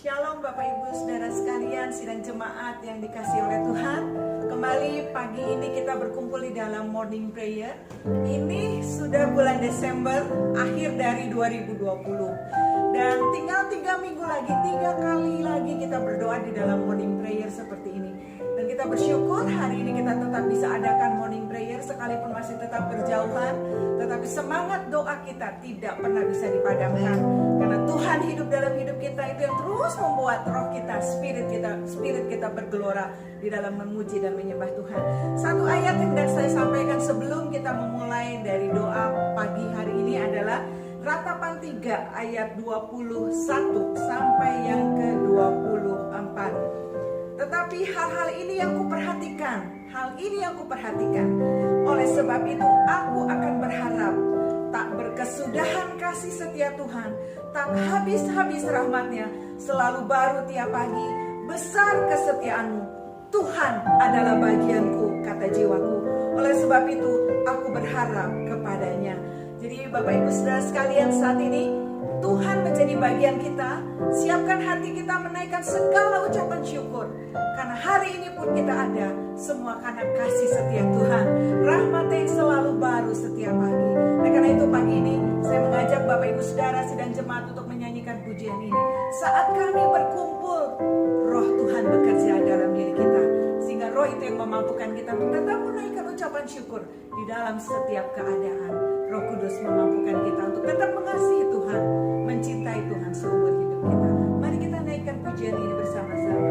Shalom Bapak Ibu Saudara sekalian, sidang jemaat yang dikasihi oleh Tuhan. Kembali pagi ini kita berkumpul di dalam morning prayer. Ini sudah bulan Desember, akhir dari 2020. Dan tinggal 3 minggu lagi, 3 kali lagi kita berdoa di dalam morning prayer seperti ini. Dan kita bersyukur hari ini kita tetap bisa adakan morning prayer sekalipun masih tetap berjauhan. Tetapi semangat doa kita tidak pernah bisa dipadamkan. Karena Tuhan hidup dalam hidup kita, itu yang terus membuat roh kita, spirit kita bergelora di dalam memuji dan menyembah Tuhan. Satu ayat yang hendak saya sampaikan sebelum kita memulai dari doa pagi hari ini adalah Ratapan 3 ayat 21 sampai yang ke-24. Tetapi hal-hal ini yang kuperhatikan, oleh sebab itu aku akan berharap, tak berkesudahan kasih setia Tuhan, tak habis-habis rahmatnya, selalu baru tiap pagi, besar kesetiaanmu, Tuhan adalah bagianku, kata jiwaku. Oleh sebab itu aku berharap kepadanya. Jadi Bapak Ibu Saudara sekalian, saat ini Tuhan menjadi bagian kita. Siapkan hati kita menaikkan segala ucapan syukur. Karena hari ini pun kita ada, semua karena kasih setia Tuhan. Rahmat-Nya yang selalu baru setiap pagi. Nah, karena itu pagi ini saya mengajak Bapak Ibu Saudara sidang jemaat untuk menyanyikan pujian ini. Saat kami berkumpul, roh Tuhan bekerja dalam diri kita. Sehingga roh itu yang memampukan kita untuk tetap menaikkan ucapan syukur di dalam setiap keadaan. Roh Kudus memampukan kita untuk tetap mengasihi Tuhan, mencintai Tuhan seumur hidup kita. Mari kita naikkan pujian ini bersama-sama.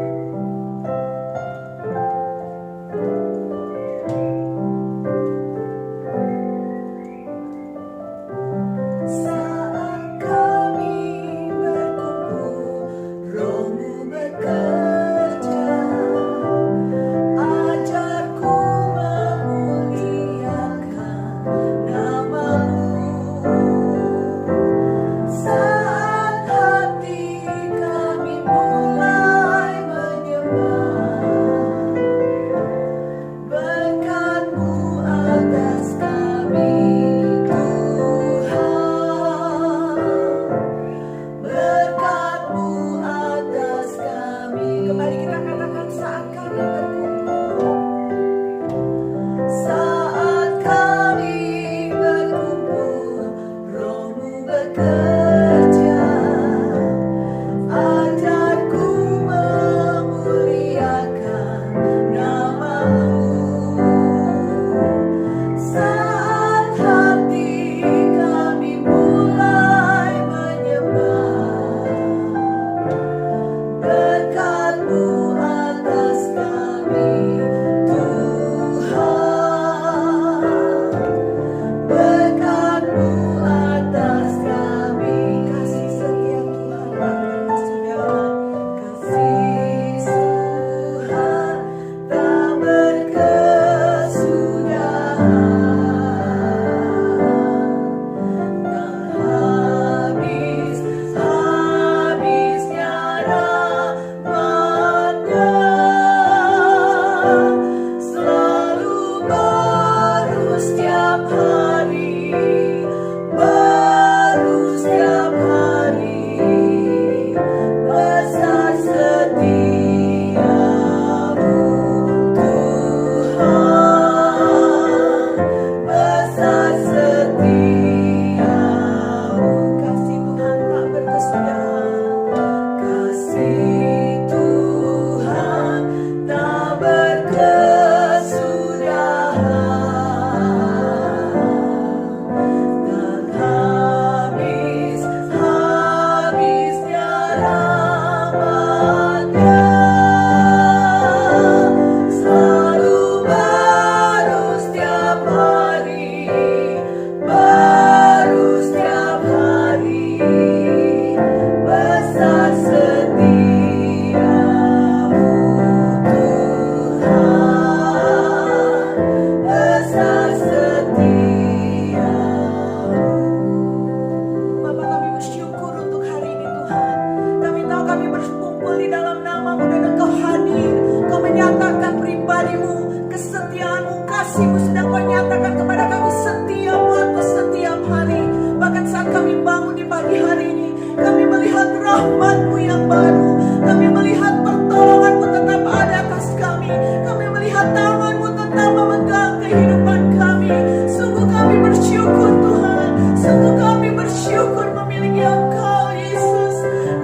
kasih-Mu sedang Kau nyatakan kepada kami setiap waktu, setiap hari. Bahkan saat kami bangun di pagi hari ini, Kami melihat rahmat-Mu yang baru. Kami melihat pertolongan-Mu tetap ada atas kami. Kami melihat tangan-Mu tetap memegang kehidupan kami. Sungguh kami bersyukur Tuhan. Sungguh kami bersyukur memiliki Engkau Yesus.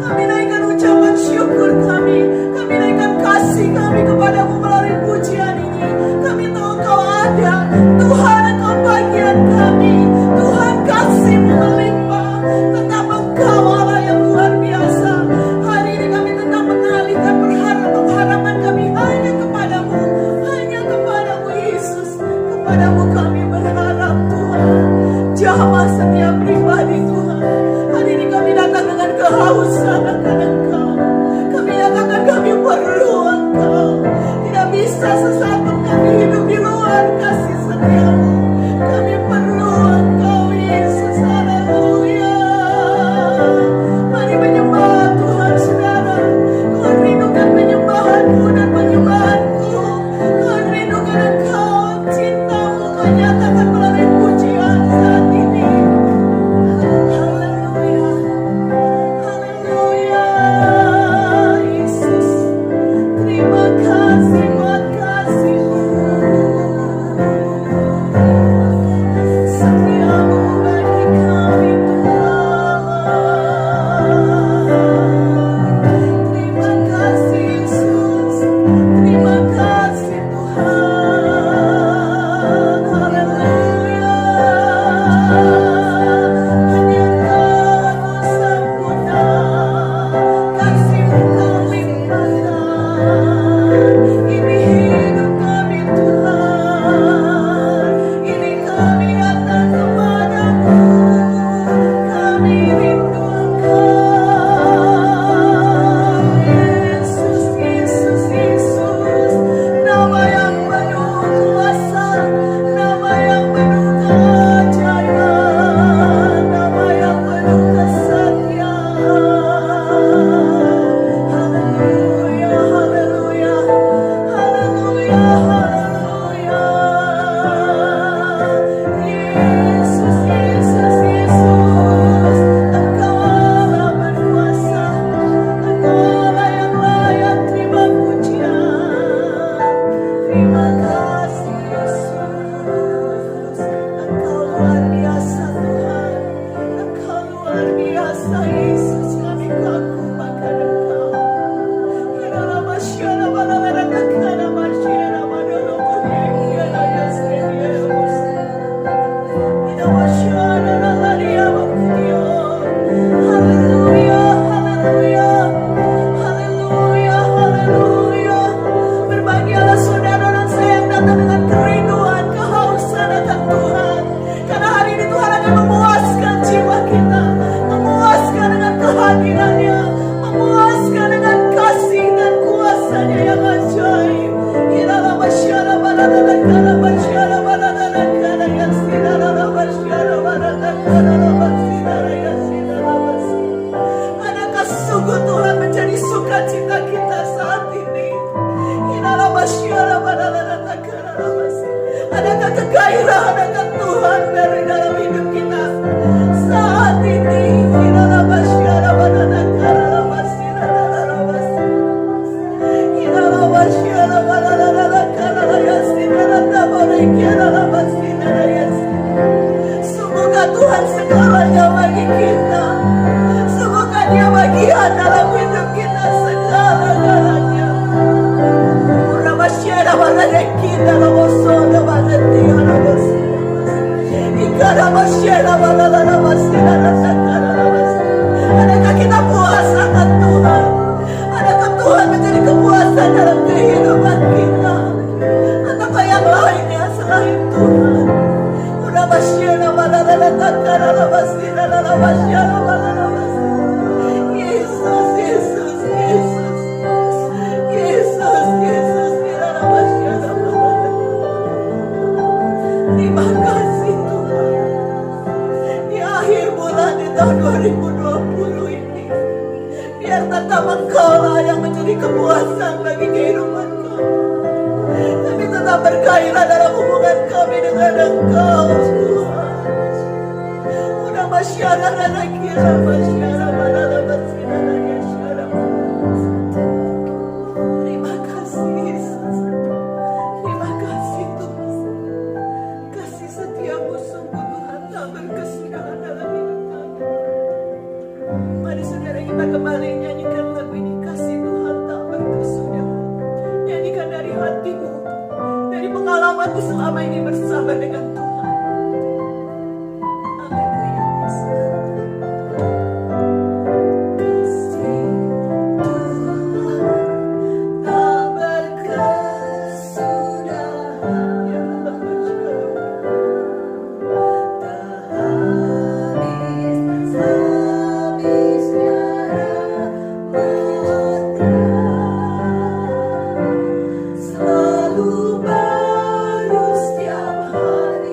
Kami naikkan ucapan syukur kami. Kami naikkan kasih kami kepadamu melalui pujian ini. Kami tahu Engkau ada. Tuhan, Engkau bagian kami. Tuhan, kasih-Mu melimpah. Tetap Engkau Allah yang luar biasa. Hari ini kami tetap mengalihkan pengharapan kami hanya kepadamu. Hanya kepadamu Yesus. Kepadamu kami berharap Tuhan. Jamah setiap pribadi Tuhan. Hari ini kami datang dengan kehausan akan Engkau. Kami katakan kami perlu Engkau. Tidak bisa sesaat pun kami hidup di luar kasih setia-Mu. Kami perlu Engkau Yesus. Haleluya. Mari menyembah Tuhan saudara. Kau rindukan penyembahan-Mu dan penyembahan-Ku. Kau rindukan Engkau. Cinta-Mu Kau nyatakan melalui pujian saat ini. Haleluya. Haleluya. Yesus. Terima kasih buat kasih-Mu. Setiamu bagi kami Tuhan. Terima kasih Yesus. Terima kasih Tuhan. Haleluya. Hanya Engkau sempurna. Kasih-Mu Kau limpahkan. Ini hidup kami Tuhan. Ini kami datang kepadamu. Kami rindu Engkau. Yesus, Yesus, Yesus. Nama yang penuh kuasa. Nama yang penuh keajaiban. Nama yang penuh kesetiaan. Haleluya, haleluya. Haleluya, haleluya. Yesus, Yesus, Yesus. Engkau Allah berkuasa. Engkau Allah yang layak terima pujian. Terima kasih Yesus. Engkau luar biasa Tuhan. Engkau luar biasa Yesus. Kami kagumkan Engkau. Haleluya, haleluya, haleluya, haleluya. Berbahagialah saudara dan saya yang datang dengan kerinduan, kehausan akan Tuhan. Karena hari ini Tuhan akan memuaskan jiwa kita, memuaskan dengan kehadirannya, memuaskan dengan kasih dan kuasanya yang ajaib. Hirala basyara balala kala basyara balala kala yasira basyara balala kala basira yasira bas. Adakah sungguh Tuhan menjadi sukacita kita saat ini? Hirala basyara balala kala bas. Adakah kegairahan akan Tuhan dari dalam hidup kita saat ini? Hirala basyara balala kala basira bas. Hirala basyara balala kala yasira bas. Semoga Tuhan segalanya bagi kita. Semoga Dia bagian dalam hidup kita segala-galanya. Urabasyara balala kita lamosoda balati harabas. Ikarabasyara balala basira bas. Adakah kita puas akan Tuhan? Adakah Tuhan menjadi kepuasan dalam kehidupan kita? Ataukah yang lainnya selain Tuhan? Urabasyara balala takara basira basyara balala bas. Yesus, Yesus, Yesus. Yesus, Yesus, Irabasyara balala. Terima kasih Tuhan. Di akhir bulan di tahun 2020 ini, biar tetap Engkau lah yang menjadi kepuasan bagi kehidupan kami. Kami tetap bergairah dalam hubungan kami dengan Engkau Tuhan. Udah masyarakat kira masyarakat selama ini bersama dengan Tuhan. Haleluya Yesus. Kasih Tuhan tak berkesudahan, tak habis-habisnya rahmat-Nya, selalu baru setiap hari.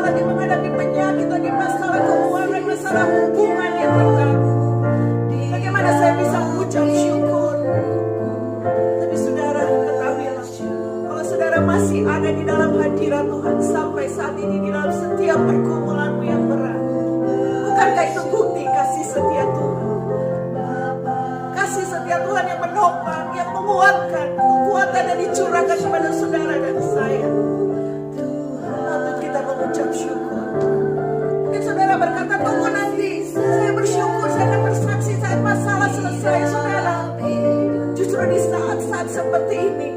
lagi menghadapi penyakit, lagi masalah keuangan, masalah hubungan yang terganggu. Bagaimana saya bisa mengucap syukur? Tapi saudara, ketahuilah, kalau saudara masih ada di dalam hadirat Tuhan sampai saat ini, di dalam setiap pergumulanmu yang berat, bukankah itu bukti kasih setia Tuhan? Kasih setia Tuhan yang menopang, yang menguatkan, kekuatan yang dicurahkan kepada saudara dan saya. Untuk kita mengucap syukur. Mungkin saudara berkata, tunggu nanti, saya bersyukur, saya akan bersaksi saat masalah selesai. Saudara, justru di saat-saat seperti ini,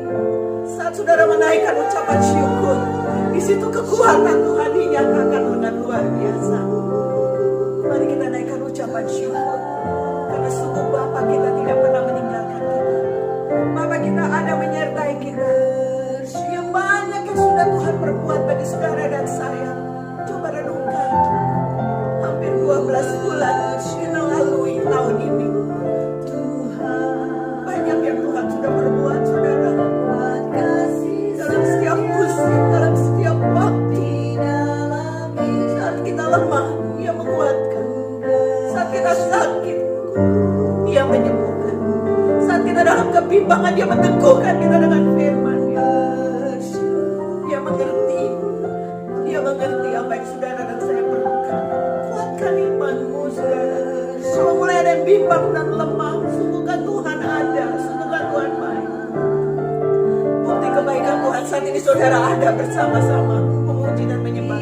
saat saudara menaikkan ucapan syukur, di situ kekuatan Tuhan dinyatakan dengan luar biasa. Mari kita naikkan ucapan syukur, karena sungguh Bapa kita tidak pernah meninggalkan kita. Bapa kita ada menyertai kita. Yang banyak yang sudah Tuhan perbuat bagi saudara dan saya. Coba renungkan, hampir 12 bulan kita lalui tahun ini. Banyak yang Tuhan sudah perbuat, saudara. Dalam setiap musim, dalam setiap waktu, saat kita lemah, Dia menguatkan. Saat kita sakit, Dia menyembuhkan. Saat kita dalam kebimbangan, Dia meneguhkan kita dengan firman-Nya. Dia mengerti. Dia mengerti apa yang saudara dan saya perlukan. Kuatkan imanmu, saudara. Kalau mulai ada yang bimbang dan lemah, sungguhkan Tuhan ada, sungguhkan Tuhan baik. Bukti kebaikan Tuhan saat ini saudara ada bersama-sama memuji dan menyembah.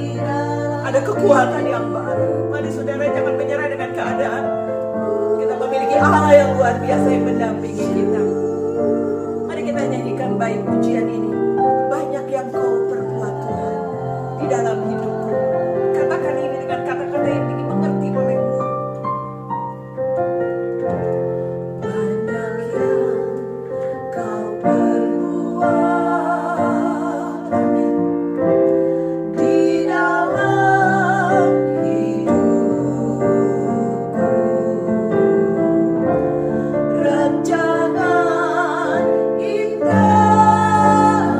Ada kekuatan yang baru. Mari saudara jangan menyerah dengan keadaan. Kita memiliki Allah yang luar biasa yang mendampingi kita. Mari kita nyanyikan baik pujian ini. Banyak yang Kau perbuat Tuhan di dalam hidupku. Katakan ini dengan kata-kata yang dimengerti olehmu. Banyak yang Kau perbuat, amin, di dalam hidupku. Rancangan indah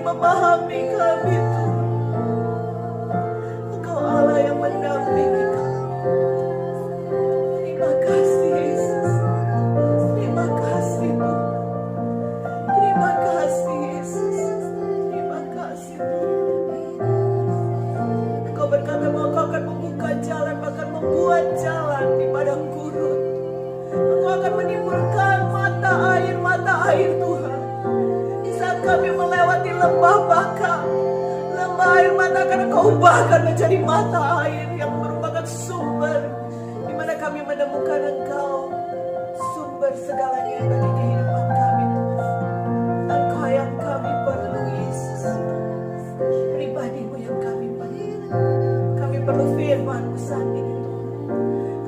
memahami kami Tuhan. Engkau Allah yang mendampingi kami. Terima kasih Yesus. Terima kasih Tuhan. Terima kasih Yesus. Terima kasih Tuhan. Engkau berkata bahwa Engkau akan membuka jalan, bahkan membuat jalan di padang gurun. Engkau akan menimbulkan mata air Tuhan. Di saat kami melewati lembah baka, lembah air mata akan Engkau ubahkan menjadi mata air yang merupakan sumber di mana kami menemukan Engkau, sumber segalanya bagi kehidupan kami Tuhan. Engkau yang kami perlu Yesus, pribadi-Mu yang kami perlu. Kami perlu firman-Mu saat ini Tuhan.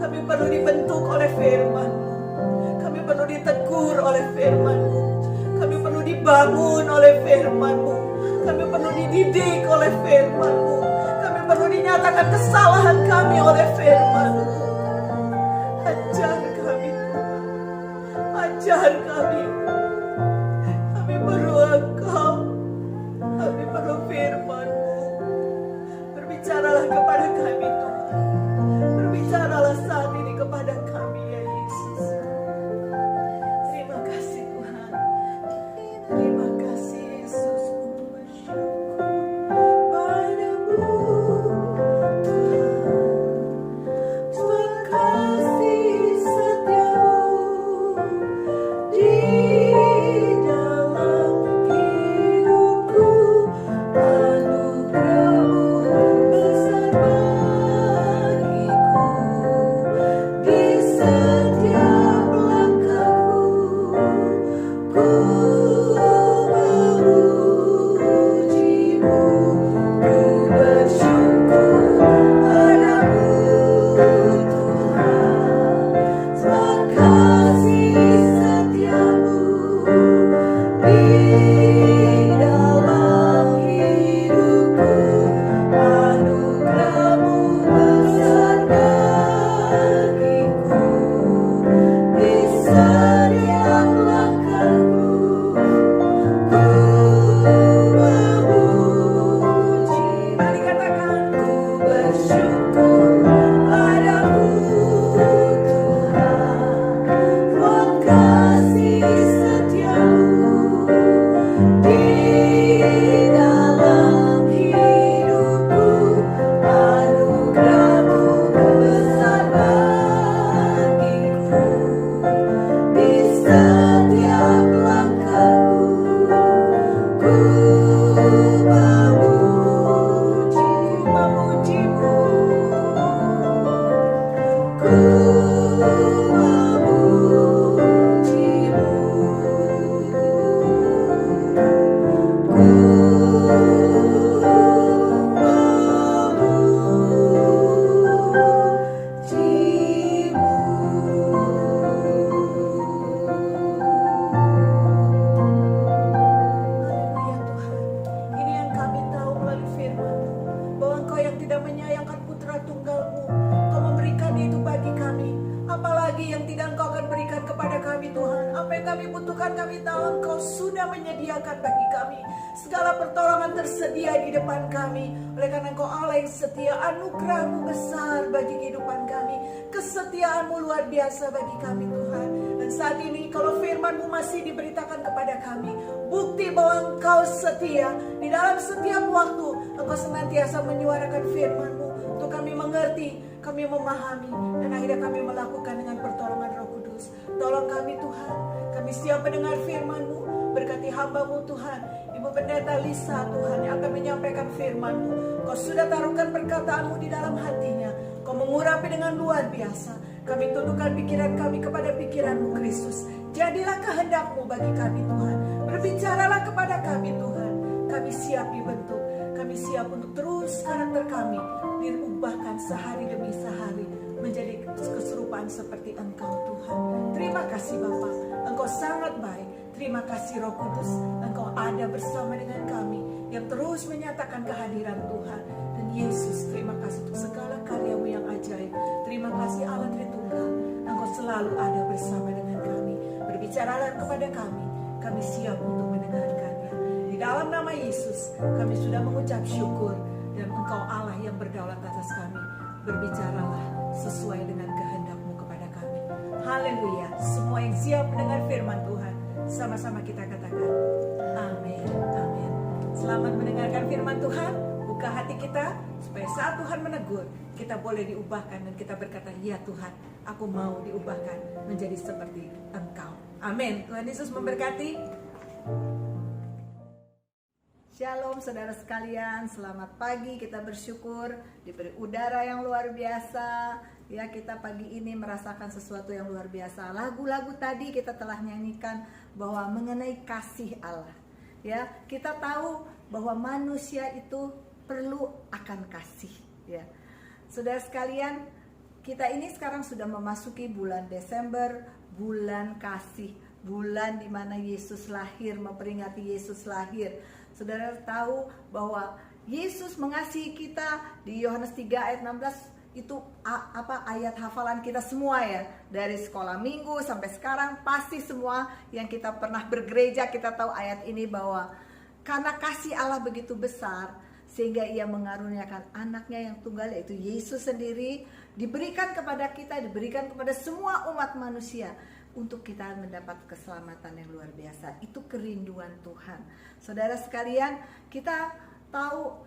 Kami perlu dibentuk oleh firman-Mu. Kami perlu ditegur oleh firman-Mu. Kami perlu dibangun oleh firman-Mu. Kami perlu dididik oleh firman-Mu. Kami perlu dinyatakan kesalahan kami oleh firman-Mu. Ajar kami Tuhan. Ajar kami. Kami perlu Engkau. Kami perlu firman-Mu. Berbicaralah kepada kami Tuhan. Berbicaralah saat ini kepada kami ya Yesus. Terima kasih Tuhan. Terima kasih Yesus. Ku bersyukur padamu Tuhan. Sebab kasih setiamu di dalam hidupku. Anugerah-Mu besar bagiku. Di setiap langkahku ku memuji-Mu. Ku bersyukur padamu Tuhan. Sebab kasih setiamu di dalam hidupku. Anugerah-Mu besar bagiku. Di setiap langkahku ku memuji. Mari katakan, ku bersyukur padamu Tuhan. Sebab kasih setiamu di dalam hidupku. Anugerah-Mu besar bagiku. Di setiap langkahku ku memuji-Mu. Ku Haleluya Tuhan. Ini yang kami tahu melalui firman-Mu, bahwa Engkau yang tidak menyayangkan putra tunggal-Mu, Engkau memberikan itu bagi kami. Apalagi yang tidak Engkau akan berikan kepada kami Tuhan. Apa yang kami butuhkan kami tahu Engkau sudah menyediakan bagi kami. Segala pertolongan tersedia di depan kami. Oleh karena Engkau Allah yang setia, anugerah-Mu besar bagi kehidupan kami. Kesetiaan-Mu luar biasa bagi kami Tuhan. Dan saat ini kalau firman-Mu masih diberitakan kepada kami, bukti bahwa Engkau setia. Di dalam setiap waktu Engkau senantiasa menyuarakan firman-Mu untuk kami mengerti, kami memahami, dan akhirnya kami melakukan dengan pertolongan Roh Kudus. Tolong kami Tuhan, kami siap mendengar firman-Mu. Berkati hamba-Mu Tuhan, Ibu Pendeta Lisa Tuhan yang akan menyampaikan firman-Mu. Kau sudah taruhkan perkataan-Mu di dalam hatinya. Kau mengurapi dengan luar biasa. Kami tundukkan pikiran kami kepada pikiran-Mu Kristus. Jadilah kehendak-Mu bagi kami Tuhan. Berbicaralah kepada kami Tuhan. Kami siap dibentuk. Kami siap untuk terus karakter kami diubahkan sehari demi sehari menjadi keserupaan seperti Engkau Tuhan. Terima kasih Bapa, Engkau sangat baik. Terima kasih Roh Kudus, Engkau ada bersama dengan kami yang terus menyatakan kehadiran Tuhan. Dan Yesus, terima kasih untuk segala karya-Mu yang ajaib. Terima kasih Allah Tritunggal, Engkau selalu ada bersama dengan kami. Berbicaralah kepada kami siap untuk mendengarkannya. Di dalam nama Yesus kami sudah mengucap syukur, dan Engkau Allah yang berdaulat atas kami. Berbicaralah sesuai dengan kehendak-Mu kepada kami. Haleluya. Semua yang siap mendengar firman Tuhan, sama-sama kita katakan amin, amin. Selamat mendengarkan firman Tuhan. Buka hati kita supaya saat Tuhan menegur, kita boleh diubahkan dan kita berkata, ya Tuhan, aku mau diubahkan menjadi seperti Engkau. Amin. Tuhan Yesus memberkati. Shalom saudara sekalian, selamat pagi. Kita bersyukur diberi udara yang luar biasa. Ya, kita pagi ini merasakan sesuatu yang luar biasa. Lagu-lagu tadi kita telah nyanyikan bahwa mengenai kasih Allah. Ya, kita tahu bahwa manusia itu perlu akan kasih. Ya, saudara sekalian, kita ini sekarang sudah memasuki bulan Desember, bulan kasih, bulan di mana Yesus lahir, memperingati Yesus lahir. Saudara tahu bahwa Yesus mengasihi kita. Di Yohanes 3 ayat 16 itu ayat hafalan kita semua ya. Dari sekolah minggu sampai sekarang pasti semua yang kita pernah bergereja kita tahu ayat ini, bahwa karena kasih Allah begitu besar sehingga Ia mengaruniakan anaknya yang tunggal, yaitu Yesus sendiri, diberikan kepada kita, diberikan kepada semua umat manusia, untuk kita mendapat keselamatan yang luar biasa. Itu kerinduan Tuhan. Saudara sekalian, kita tahu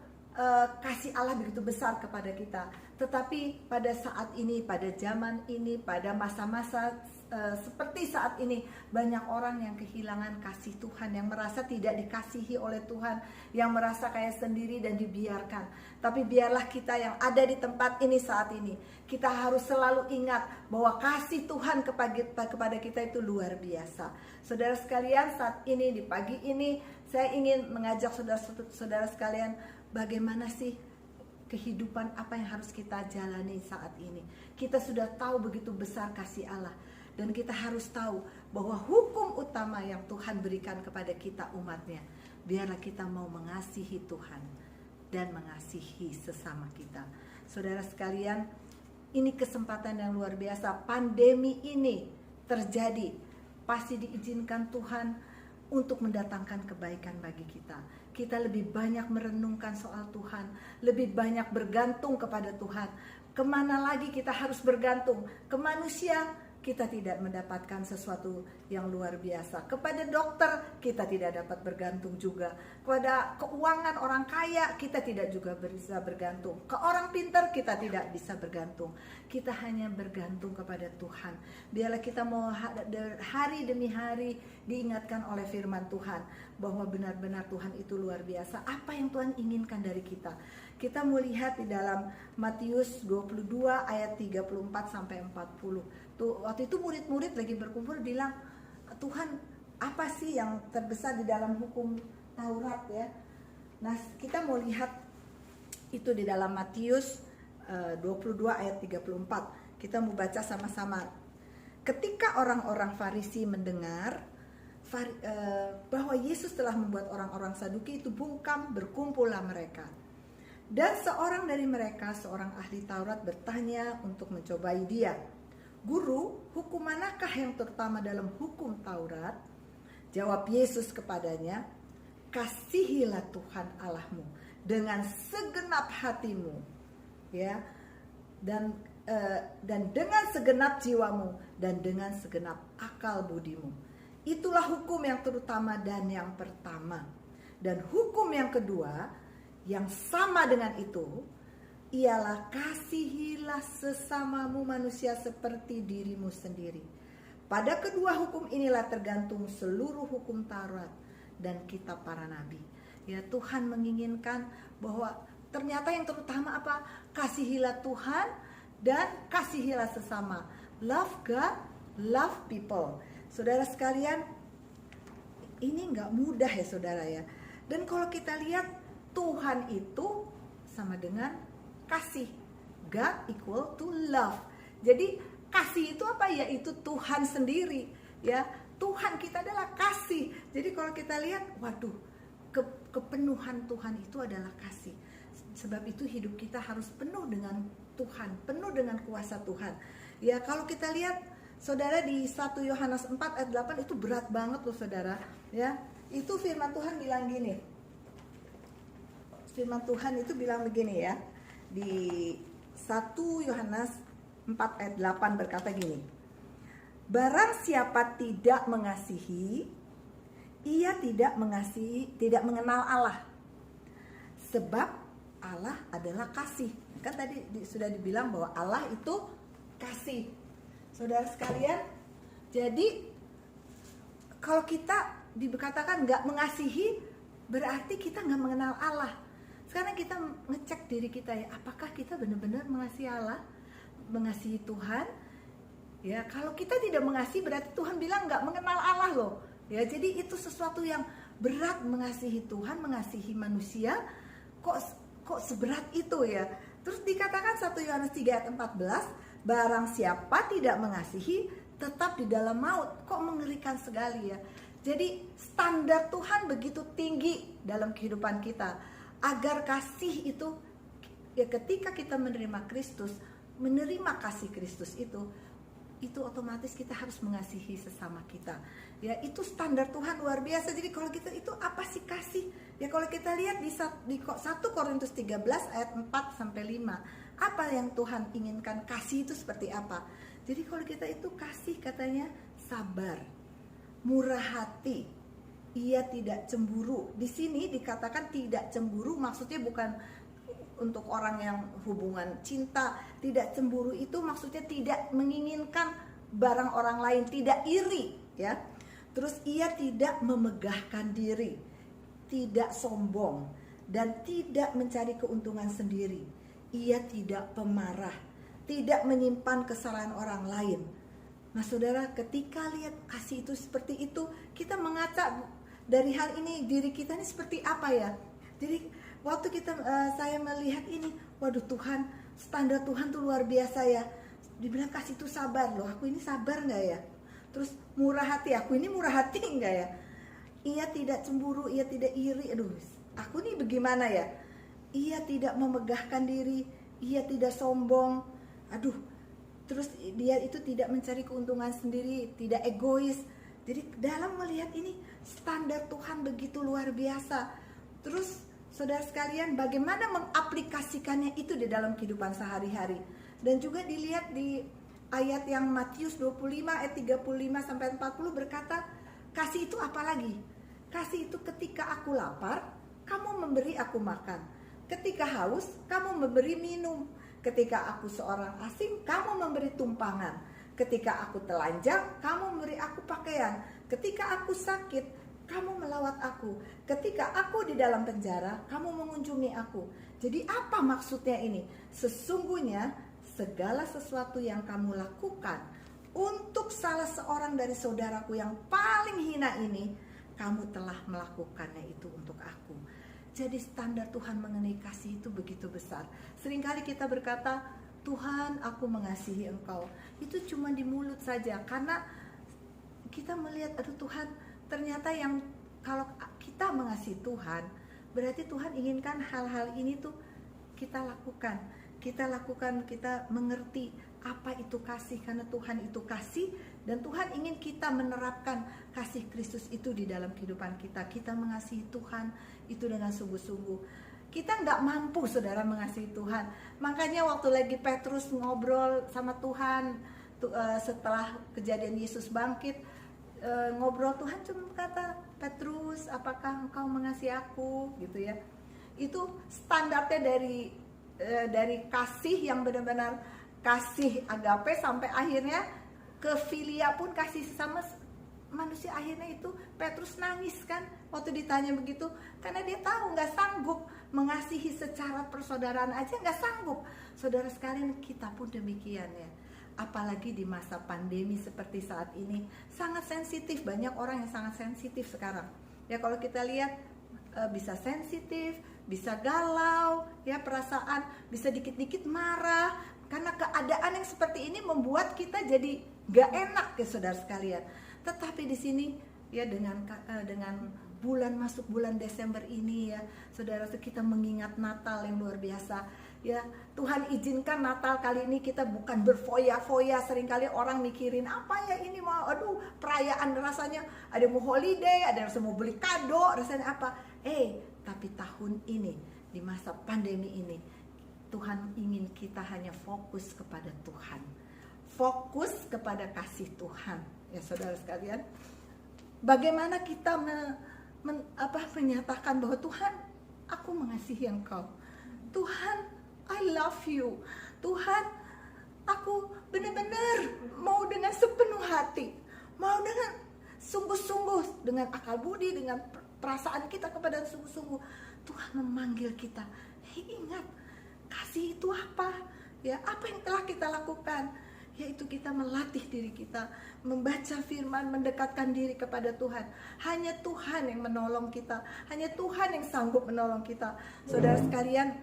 kasih Allah begitu besar kepada kita. Tetapi pada saat ini, pada zaman ini, pada masa-masa seperti saat ini, banyak orang yang kehilangan kasih Tuhan, yang merasa tidak dikasihi oleh Tuhan, yang merasa kayak sendiri dan dibiarkan. Tapi biarlah kita yang ada di tempat ini saat ini, kita harus selalu ingat bahwa kasih Tuhan kepada kita itu luar biasa. Saudara sekalian, saat ini di pagi ini saya ingin mengajak saudara-saudara sekalian, bagaimana sih kehidupan apa yang harus kita jalani saat ini. Kita sudah tahu begitu besar kasih Allah, dan kita harus tahu bahwa hukum utama yang Tuhan berikan kepada kita umatnya, biarlah kita mau mengasihi Tuhan dan mengasihi sesama kita. Saudara sekalian, ini kesempatan yang luar biasa. Pandemi ini terjadi, pasti diizinkan Tuhan untuk mendatangkan kebaikan bagi kita. Kita lebih banyak merenungkan soal Tuhan, lebih banyak bergantung kepada Tuhan. Kemana lagi kita harus bergantung? Ke manusia kita tidak mendapatkan sesuatu yang luar biasa. Kepada dokter kita tidak dapat bergantung juga. Kepada keuangan orang kaya kita tidak juga bisa bergantung. Ke orang pintar kita tidak bisa bergantung. Kita hanya bergantung kepada Tuhan. Biarlah kita mau hari demi hari diingatkan oleh firman Tuhan bahwa benar-benar Tuhan itu luar biasa. Apa yang Tuhan inginkan dari kita? Kita mau lihat di dalam Matius 22 ayat 34 sampai 40. Tuh, waktu itu murid-murid lagi berkumpul bilang, Tuhan, apa sih yang terbesar di dalam hukum Taurat ya? Nah, kita mau lihat itu di dalam Matius 22 ayat 34. Kita mau baca sama-sama. Ketika orang-orang Farisi mendengar bahwa Yesus telah membuat orang-orang Saduki itu bungkam, berkumpullah mereka. Dan seorang dari mereka, seorang ahli Taurat, bertanya untuk mencobai dia. Guru, hukum manakah yang terutama dalam hukum Taurat? Jawab Yesus kepadanya, kasihilah Tuhan Allahmu dengan segenap hatimu, ya, dan dengan segenap jiwamu dan dengan segenap akal budimu. Itulah hukum yang terutama dan yang pertama. Dan hukum yang kedua yang sama dengan itu ialah kasihilah sesamamu manusia seperti dirimu sendiri. Pada kedua hukum inilah tergantung seluruh hukum Taurat dan kitab para nabi. Ya, Tuhan menginginkan bahwa ternyata yang terutama apa? Kasihilah Tuhan dan kasihilah sesama. Love God, love people. Saudara sekalian, ini nggak mudah ya saudara ya. Dan kalau kita lihat, Tuhan itu sama dengan kasih. God equal to love. Jadi kasih itu apa? Yaitu Tuhan sendiri. Ya, Tuhan kita adalah kasih. Jadi kalau kita lihat, waduh, kepenuhan Tuhan itu adalah kasih. Sebab itu hidup kita harus penuh dengan Tuhan, penuh dengan kuasa Tuhan. Ya, kalau kita lihat Saudara, di 1 Yohanes 4 ayat 8 itu berat banget loh saudara, ya. Itu firman Tuhan bilang gini. Firman Tuhan itu bilang begini ya. Di 1 Yohanes 4 ayat 8 berkata gini. Barang siapa tidak mengasihi, ia tidak mengenal Allah. Sebab Allah adalah kasih. Kan tadi sudah dibilang bahwa Allah itu kasih. Saudara sekalian, jadi kalau kita dikatakan nggak mengasihi, berarti kita nggak mengenal Allah. Sekarang kita ngecek diri kita ya, apakah kita benar-benar mengasihi Allah, mengasihi Tuhan? Ya, kalau kita tidak mengasihi, berarti Tuhan bilang nggak mengenal Allah loh. Ya, jadi itu sesuatu yang berat, mengasihi Tuhan, mengasihi manusia. Kok seberat itu ya? Terus dikatakan 1 Yohanes 3 ayat 14, barang siapa tidak mengasihi tetap di dalam maut. Kok mengerikan sekali ya. Jadi standar Tuhan begitu tinggi dalam kehidupan kita. Agar kasih itu, ya ketika kita menerima Kristus, menerima kasih Kristus itu otomatis kita harus mengasihi sesama kita. Ya, itu standar Tuhan luar biasa. Jadi kalau kita itu apa sih kasih? Ya kalau kita lihat di 1 Korintus 13 ayat 4 sampai 5, apa yang Tuhan inginkan kasih itu seperti apa? Jadi kalau kita itu kasih katanya sabar, murah hati, ia tidak cemburu. Di sini dikatakan tidak cemburu, maksudnya bukan untuk orang yang hubungan cinta. Tidak cemburu itu maksudnya tidak menginginkan barang orang lain, tidak iri ya. Terus ia tidak memegahkan diri, tidak sombong, dan tidak mencari keuntungan sendiri. Ia tidak pemarah, tidak menyimpan kesalahan orang lain. Nah saudara, ketika lihat kasih itu seperti itu, kita mengaca dari hal ini, diri kita ini seperti apa ya. Jadi waktu saya melihat ini, waduh Tuhan, standar Tuhan tuh luar biasa ya. Dibilang kasih itu sabar loh, aku ini sabar gak ya? Terus murah hati, aku ini murah hati gak ya? Ia tidak cemburu, ia tidak iri, aduh aku ini bagaimana ya? Ia tidak memegahkan diri, ia tidak sombong, aduh. Terus dia itu tidak mencari keuntungan sendiri, tidak egois. Jadi dalam melihat ini, standar Tuhan begitu luar biasa. Terus saudara sekalian, bagaimana mengaplikasikannya itu di dalam kehidupan sehari-hari. Dan juga dilihat di ayat yang Matius 25 ayat 35 sampai 40 berkata, kasih itu apa lagi? Kasih itu ketika aku lapar, kamu memberi aku makan. Ketika haus, kamu memberi minum. Ketika aku seorang asing, kamu memberi tumpangan. Ketika aku telanjang, kamu memberi aku pakaian. Ketika aku sakit, kamu melawat aku. Ketika aku di dalam penjara, kamu mengunjungi aku. Jadi apa maksudnya ini? Sesungguhnya segala sesuatu yang kamu lakukan untuk salah seorang dari saudaraku yang paling hina ini, kamu telah melakukannya itu untuk aku. Jadi standar Tuhan mengenai kasih itu begitu besar. Seringkali kita berkata, Tuhan aku mengasihi engkau. Itu cuma di mulut saja. Karena kita melihat, aduh Tuhan, ternyata yang kalau kita mengasihi Tuhan, berarti Tuhan inginkan hal-hal ini tuh kita lakukan. Kita lakukan, kita mengerti apa itu kasih. Karena Tuhan itu kasih. Dan Tuhan ingin kita menerapkan kasih Kristus itu di dalam kehidupan kita. Kita mengasihi Tuhan itu dengan sungguh-sungguh. Kita nggak mampu saudara mengasihi Tuhan. Makanya waktu lagi Petrus ngobrol sama Tuhan setelah kejadian Yesus bangkit, ngobrol, Tuhan cuma kata, Petrus apakah engkau mengasihi aku gitu ya. Itu standarnya dari kasih yang benar-benar kasih agape sampai akhirnya ke filia pun, kasih sesama manusia. Akhirnya itu Petrus nangis kan waktu ditanya begitu, karena dia tahu nggak sanggup mengasihi secara persaudaraan aja, nggak sanggup. Saudara sekalian, kita pun demikian ya. Apalagi di masa pandemi seperti saat ini, sangat sensitif. Banyak orang yang sangat sensitif sekarang ya. Kalau kita lihat bisa sensitif, bisa galau ya, perasaan bisa dikit-dikit marah. Karena keadaan yang seperti ini membuat kita jadi gak enak ya saudara sekalian. Tetapi di sini ya dengan masuk bulan Desember ini ya, saudara, kita mengingat Natal yang luar biasa. Ya, Tuhan izinkan Natal kali ini kita bukan berfoya-foya. Seringkali orang mikirin apa ya ini mau, aduh perayaan rasanya ada mau holiday, ada yang mau beli kado, rasanya apa. Tapi tahun ini di masa pandemi ini Tuhan ingin kita hanya fokus kepada Tuhan. Fokus kepada kasih Tuhan. Ya saudara sekalian, bagaimana kita menyatakan bahwa Tuhan, aku mengasihi Engkau. Tuhan, I love you. Tuhan, aku benar-benar mau dengan sepenuh hati, mau dengan sungguh-sungguh, dengan akal budi, dengan perasaan kita kepada sungguh-sungguh. Tuhan memanggil kita. Ingat, kasih itu apa? Ya, apa yang telah kita lakukan? Yaitu kita melatih diri kita, membaca firman, mendekatkan diri kepada Tuhan. Hanya Tuhan yang menolong kita, hanya Tuhan yang sanggup menolong kita. Saudara sekalian,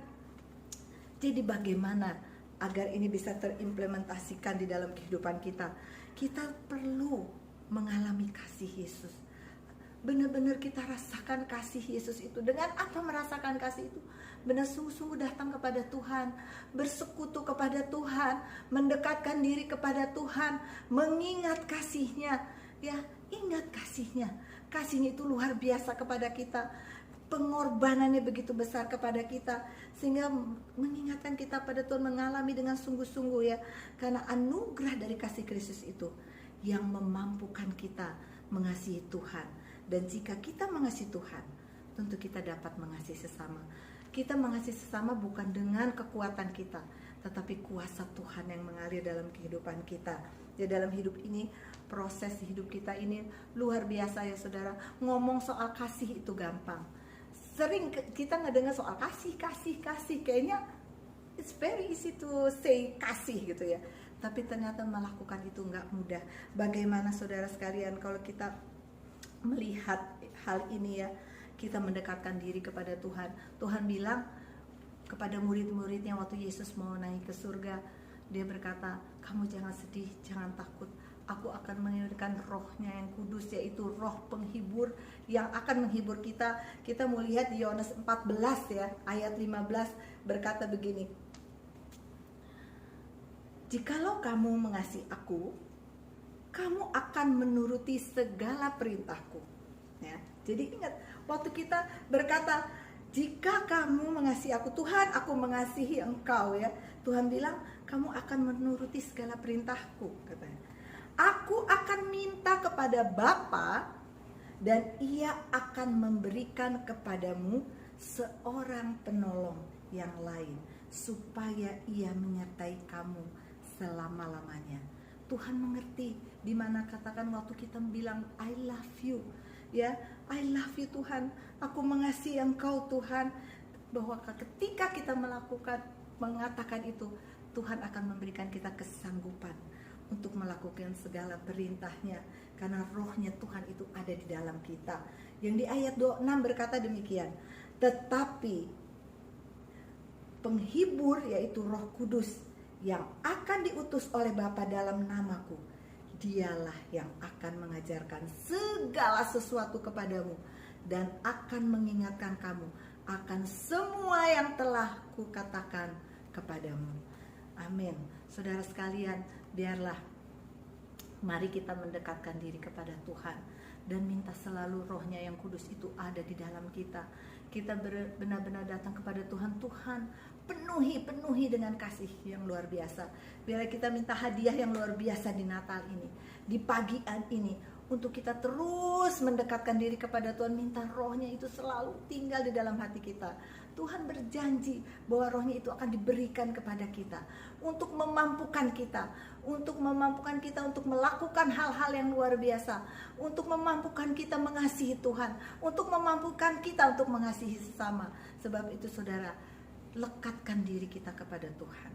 jadi bagaimana agar ini bisa terimplementasikan di dalam kehidupan kita? Kita perlu mengalami kasih Yesus. Benar-benar kita rasakan kasih Yesus itu. Dengan apa merasakan kasih itu? Benar sungguh-sungguh datang kepada Tuhan, bersekutu kepada Tuhan, mendekatkan diri kepada Tuhan, mengingat kasih-Nya. Ya, ingat kasih-Nya. Kasih-Nya itu luar biasa kepada kita. Pengorbanannya begitu besar kepada kita, sehingga mengingatkan kita pada Tuhan, mengalami dengan sungguh-sungguh ya. Karena anugerah dari kasih Kristus itu yang memampukan kita mengasihi Tuhan. Dan jika kita mengasihi Tuhan, tentu kita dapat mengasihi sesama. Kita mengasihi sesama bukan dengan kekuatan kita, tetapi kuasa Tuhan yang mengalir dalam kehidupan kita. Ya, dalam hidup ini, proses hidup kita ini luar biasa ya saudara. Ngomong soal kasih itu gampang. Sering kita ngedengar soal kasih, kayaknya it's very easy to say kasih gitu ya. Tapi ternyata melakukan itu nggak mudah. Bagaimana saudara sekalian kalau kita melihat hal ini ya, kita mendekatkan diri kepada Tuhan. Tuhan bilang kepada murid-muridnya waktu Yesus mau naik ke surga, dia berkata, kamu jangan sedih, jangan takut. Aku akan mengirimkan rohnya yang kudus, yaitu roh penghibur yang akan menghibur kita. Kita mau lihat di Yohanes 14 ya, ayat 15 berkata begini. Jikalau kamu mengasihi aku, kamu akan menuruti segala perintahku. Ya, jadi ingat, waktu kita berkata, jika kamu mengasihi aku, Tuhan, aku mengasihi engkau ya. Tuhan bilang, kamu akan menuruti segala perintahku, katanya. Aku akan minta kepada Bapa dan Ia akan memberikan kepadamu seorang penolong yang lain supaya Ia menyertai kamu selama-lamanya. Tuhan mengerti di mana katakan waktu kita bilang I love you. Ya, I love you Tuhan. Aku mengasihi Engkau Tuhan. Bahwa ketika kita mengatakan itu, Tuhan akan memberikan kita kesanggupan untuk melakukan segala perintahnya, karena rohnya Tuhan itu ada di dalam kita. Yang di ayat 26 berkata demikian, tetapi penghibur yaitu Roh Kudus yang akan diutus oleh Bapa dalam namaku, dialah yang akan mengajarkan segala sesuatu kepadamu dan akan mengingatkan kamu akan semua yang telah kukatakan kepadamu. Amin. Saudara sekalian, biarlah mari kita mendekatkan diri kepada Tuhan dan minta selalu rohnya yang kudus itu ada di dalam kita. Kita benar-benar datang kepada Tuhan. Tuhan, penuhi dengan kasih yang luar biasa. Biarlah kita minta hadiah yang luar biasa di Natal ini, di pagi ini, untuk kita terus mendekatkan diri kepada Tuhan. Minta rohnya itu selalu tinggal di dalam hati kita. Tuhan berjanji bahwa rohnya itu akan diberikan kepada kita untuk memampukan kita untuk melakukan hal-hal yang luar biasa, untuk memampukan kita mengasihi Tuhan, untuk memampukan kita untuk mengasihi sesama. Sebab itu saudara, lekatkan diri kita kepada Tuhan.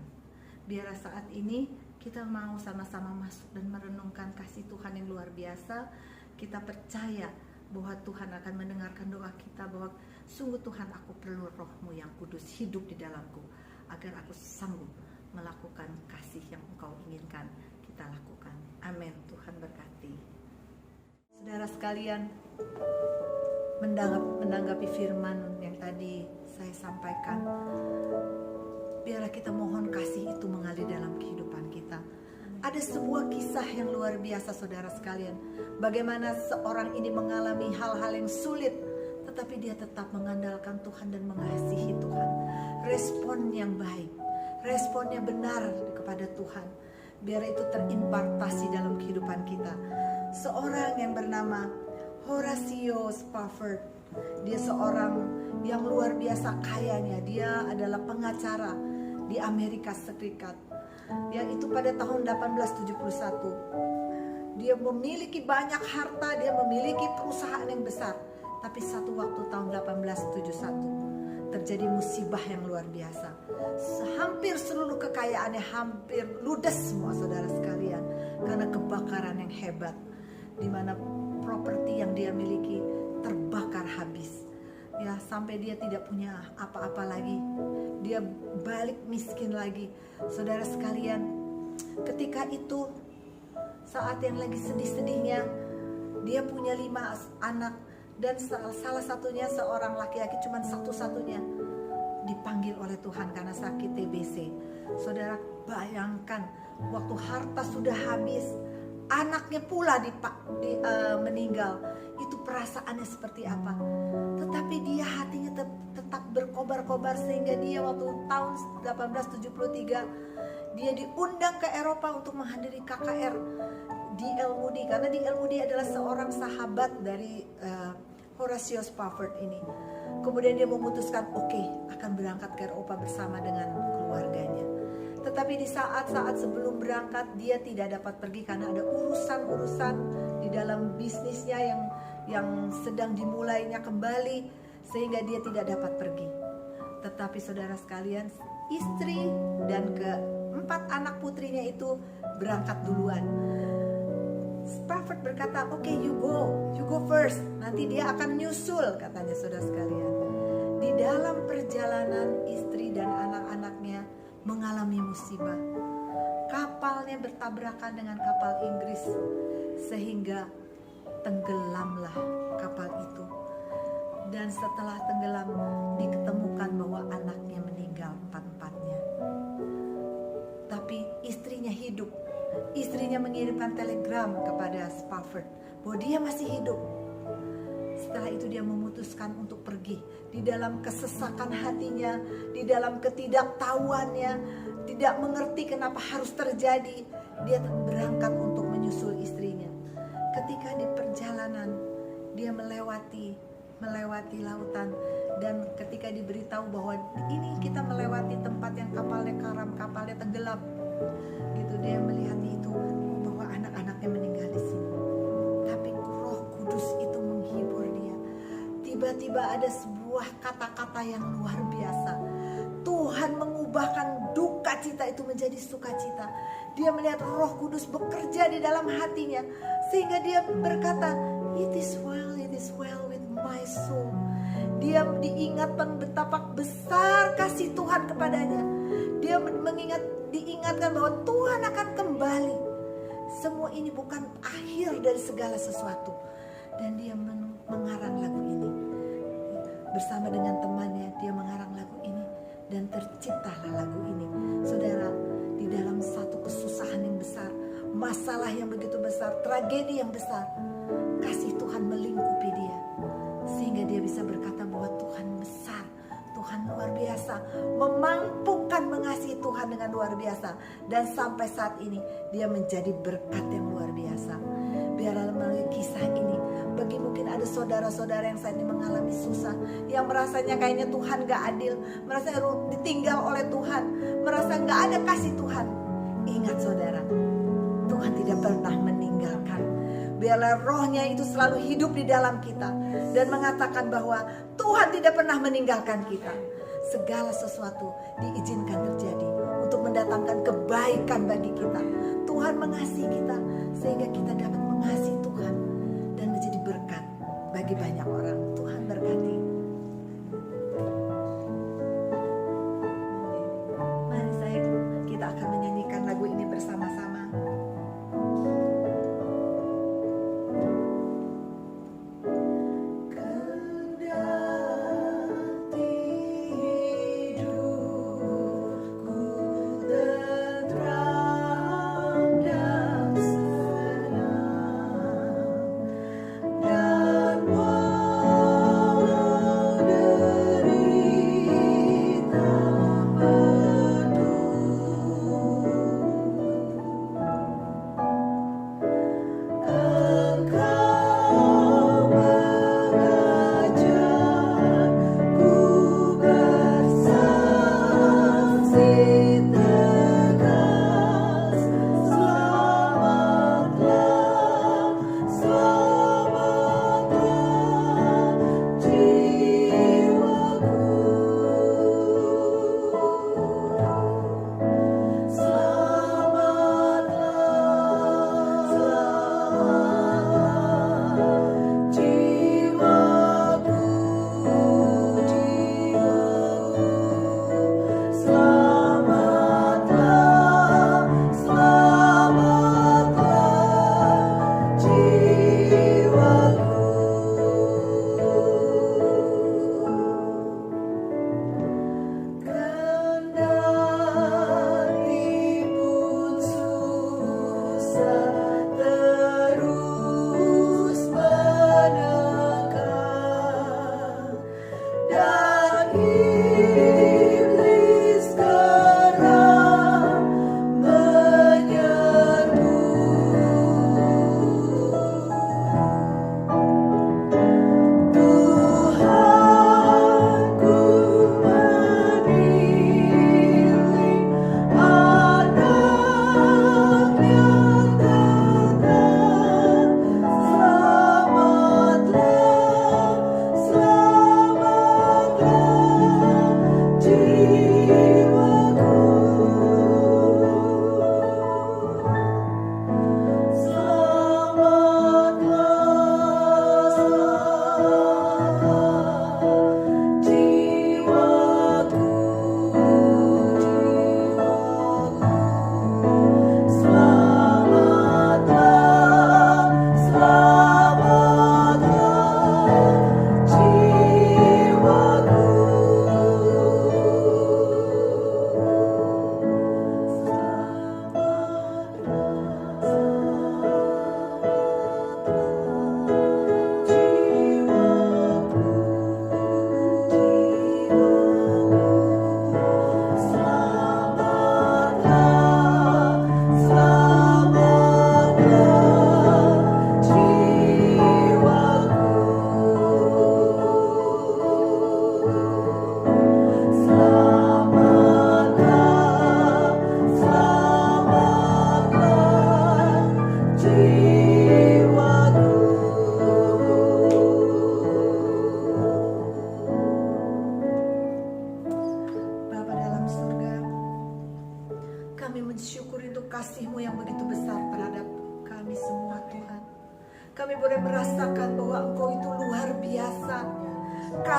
Biar saat ini kita mau sama-sama masuk dan merenungkan kasih Tuhan yang luar biasa. Kita percaya bahwa Tuhan akan mendengarkan doa kita, bahwa sungguh Tuhan, aku perlu rohmu yang kudus hidup di dalamku, agar aku sanggup melakukan kasih yang Engkau inginkan kita lakukan. Amin. Tuhan berkati. Saudara sekalian, menanggapi firman yang tadi saya sampaikan, biarlah kita mohon kasih itu mengalir dalam kehidupan kita. Ada sebuah kisah yang luar biasa saudara sekalian, bagaimana seorang ini mengalami hal-hal yang sulit, tetapi dia tetap mengandalkan Tuhan dan mengasihi Tuhan. Respon yang baik, responnya benar kepada Tuhan, biar itu terimpartasi dalam kehidupan kita. Seorang yang bernama Horatio Spafford, dia seorang yang luar biasa kayanya. Dia adalah pengacara di Amerika Serikat. Dia itu pada tahun 1871. Dia memiliki banyak harta, dia memiliki perusahaan yang besar. Tapi satu waktu tahun 1871 terjadi musibah yang luar biasa. Hampir seluruh kekayaannya hampir ludes semua saudara sekalian, karena kebakaran yang hebat, di mana properti yang dia miliki terbakar habis. Ya, sampai dia tidak punya apa-apa lagi. Dia balik miskin lagi. Saudara sekalian, ketika itu saat yang lagi sedih-sedihnya, dia punya 5 anak dan salah satunya seorang laki-laki, cuman satu-satunya dipanggil oleh Tuhan karena sakit TBC. Saudara bayangkan, waktu harta sudah habis, anaknya pula meninggal. Itu perasaannya seperti apa? Tetapi dia hatinya tetap berkobar-kobar, sehingga dia waktu tahun 1873 dia diundang ke Eropa untuk menghadiri KKR D.L. Moody, karena D.L. Moody adalah seorang sahabat dari Horatio Spafford ini. Kemudian dia memutuskan akan berangkat ke Eropa bersama dengan keluarganya. Tetapi di saat-saat sebelum berangkat, dia tidak dapat pergi karena ada urusan-urusan di dalam bisnisnya yang sedang dimulainya kembali, sehingga dia tidak dapat pergi. Tetapi saudara sekalian, istri dan ke-4 anak putrinya itu berangkat duluan. Spafford berkata, you go first, nanti dia akan nyusul, katanya saudara sekalian. Di dalam perjalanan, istri dan anak-anaknya mengalami musibah. Kapalnya bertabrakan dengan kapal Inggris, sehingga tenggelamlah kapal itu. Dan setelah tenggelam, diketemukan bahwa anaknya meninggal 4-empatnya. Tapi istrinya hidup. Istrinya mengirimkan telegram kepada Spafford bahwa dia masih hidup. Setelah itu dia memutuskan untuk pergi. Di dalam kesesakan hatinya, di dalam ketidaktahuannya, tidak mengerti kenapa harus terjadi, dia berangkat untuk menyusul istrinya. Ketika di perjalanan, dia melewati lautan, dan ketika diberitahu bahwa ini kita melewati tempat yang kapalnya karam, kapalnya tenggelam, gitu, dia melihat itu bahwa anak-anaknya meninggal di sini. Tapi Roh Kudus itu menghibur dia. Tiba-tiba ada sebuah kata-kata yang luar biasa. Tuhan mengubahkan duka cita itu menjadi sukacita. Dia melihat Roh Kudus bekerja di dalam hatinya, sehingga dia berkata, it is well with my soul. Dia diingatkan betapa besar kasih Tuhan kepadanya. Dia diingatkan bahwa Tuhan akan kembali. Semua ini bukan akhir dari segala sesuatu. Dan dia mengarang lagu ini. Bersama dengan temannya, dia mengarang lagu ini. Dan terciptalah lagu ini. Saudara, di dalam satu kesusahan yang besar, masalah yang begitu besar, tragedi yang besar, kasih Tuhan melingkupi dia. Sehingga dia bisa berkata bahwa Tuhan besar, Tuhan luar biasa, memampukan mengasihi Tuhan dengan luar biasa. Dan sampai saat ini dia menjadi berkat yang luar biasa. Biarlah melalui kisah ini, bagi mungkin ada saudara-saudara yang saat ini mengalami susah, yang merasanya kayaknya Tuhan gak adil, merasa ditinggal oleh Tuhan, merasa gak ada kasih Tuhan. Ingat saudara, Tuhan tidak pernah meninggalkan. Biarlah rohnya itu selalu hidup di dalam kita dan mengatakan bahwa Tuhan tidak pernah meninggalkan kita. Segala sesuatu diizinkan terjadi untuk mendatangkan kebaikan bagi kita. Tuhan mengasihi kita sehingga kita dapat mengasihi Tuhan dan menjadi berkat bagi banyak orang. Tuhan berkati. Mari kita akan menyanyikan lagu ini bersama-sama.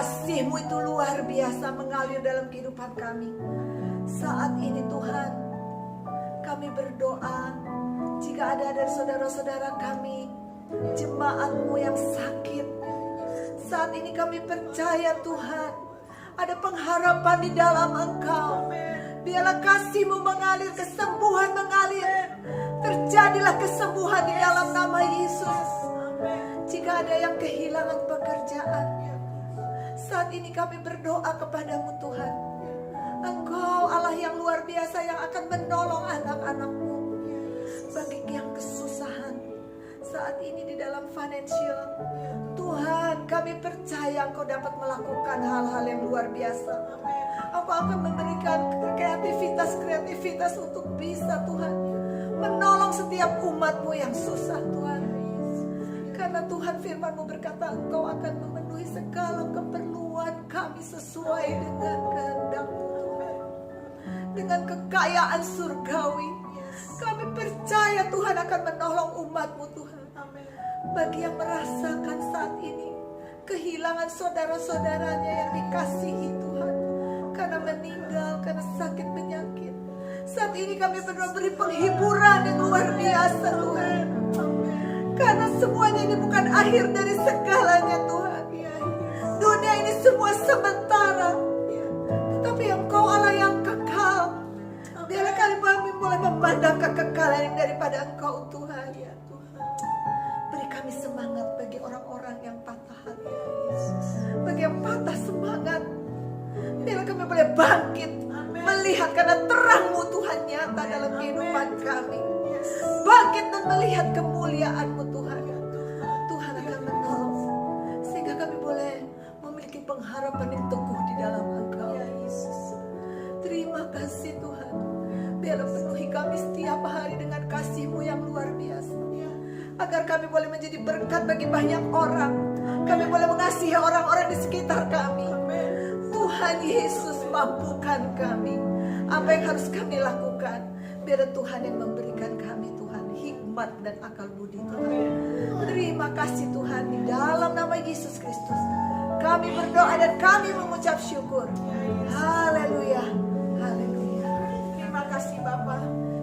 Kasih-Mu itu luar biasa mengalir dalam kehidupan kami. Saat ini Tuhan, kami berdoa, jika ada dari saudara-saudara kami, jemaat-Mu yang sakit, saat ini kami percaya Tuhan, ada pengharapan di dalam Engkau. Biarlah kasih-Mu mengalir, kesembuhan mengalir. Terjadilah kesembuhan di dalam nama Yesus. Jika ada yang kehilangan pekerjaan, saat ini kami berdoa kepadamu Tuhan. Engkau Allah yang luar biasa yang akan menolong anak-anak-Mu. Bagi yang kesusahan saat ini di dalam financial, Tuhan kami percaya Engkau dapat melakukan hal-hal yang luar biasa. Engkau akan memberikan kreativitas untuk bisa Tuhan menolong setiap umat-Mu yang susah Tuhan. Karena Tuhan firman-Mu berkata Engkau akan memenuhi segala keperluan kami sesuai dengan kehendak-Mu Tuhan. Dengan kekayaan surgawi, kami percaya Tuhan akan menolong umat-Mu Tuhan. Bagi yang merasakan saat ini kehilangan saudara-saudaranya yang dikasihi Tuhan, karena meninggal, karena sakit penyakit, saat ini kami berdoa beri penghiburan yang luar biasa Tuhan. Karena semuanya ini bukan akhir dari segalanya Tuhan. Dunia ini semua sementara, tetapi Engkau Allah yang kekal. Biarlah kami mulai memandang kekekalan yang daripada Engkau Tuhan. Beri kami semangat bagi orang-orang yang patah hati, bagi yang patah semangat. Biarlah kami boleh bangkit melihat karena terang-Mu Tuhan nyata dalam kehidupan kami. Bangkit dan melihat kemuliaan-Mu Tuhan. Tuhan akan menolong sehingga kami boleh memiliki pengharapan yang teguh di dalam Engkau. Terima kasih Tuhan. Biarlah penuhi kami setiap hari dengan kasih-Mu yang luar biasa, agar kami boleh menjadi berkat bagi banyak orang. Kami boleh mengasihi orang-orang di sekitar kami. Tuhan Yesus, mampukan kami. Apa yang harus kami lakukan? Biar Tuhan yang memberikan kami Tuhan hikmat dan akal budi Tuhan. Terima kasih Tuhan, di dalam nama Yesus Kristus kami berdoa dan kami mengucap syukur. Haleluya, haleluya. Terima kasih Bapa.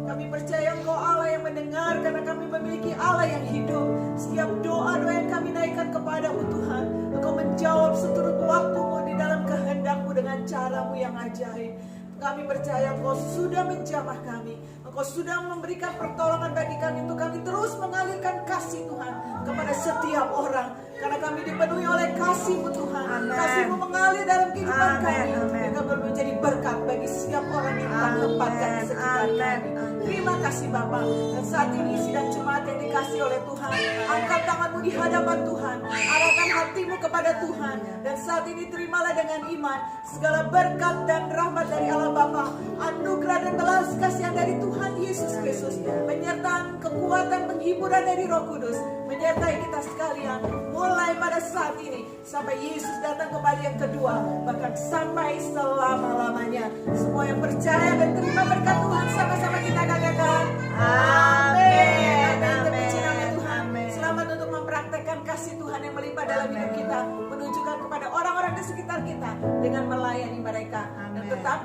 Kami percaya Engkau Allah yang mendengar, karena kami memiliki Allah yang hidup. Setiap doa-doa yang kami naikkan kepada-Mu Tuhan, Engkau menjawab seturut waktu-Mu di dalam kehendak-Mu dengan cara-Mu yang ajaib. Kami percaya Engkau sudah menjamah kami. Engkau sudah memberikan pertolongan bagi kami untuk kami terus mengalirkan kasih Tuhan kepada setiap orang. Karena kami dipenuhi oleh kasih-Mu Tuhan. Kasih-Mu mengalir dalam kehidupan kami. Sehingga boleh menjadi berkat bagi setiap orang yang Tuhan tempatkan di sekitar kami. Terima kasih Bapa. Dan saat ini sidang jemaat yang dikasih oleh Tuhan, angkat tangan-Mu di hadapan Tuhan. Arahkan hatimu kepada Tuhan. Dan saat ini terimalah dengan iman segala berkat dan rahmat dari Allah Bapa, anugerah dan belas kasihan dari Tuhan Yesus Kristus, penyertaan, kekuatan, penghiburan dari Roh Kudus menyertai kita sekalian, mulai pada saat ini sampai Yesus datang kembali yang kedua, bahkan sampai selama-lamanya. Semua yang percaya dan terima berkat Tuhan sama-sama kita katakan amin. Terpuji nama Tuhan. Selamat untuk mempraktekkan kasih Tuhan yang melimpah dalam hidup kita, menunjukkan kepada orang-orang di sekitar kita dengan melayani mereka, dan tetap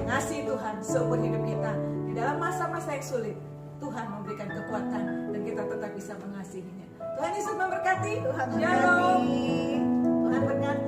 ngasih Tuhan seumur hidup kita. Di dalam masa-masa yang sulit, Tuhan memberikan kekuatan dan kita tetap bisa mengasihinya. Tuhan Yesus memberkati. Tuhan Shalom. memberkati. Tuhan berkati.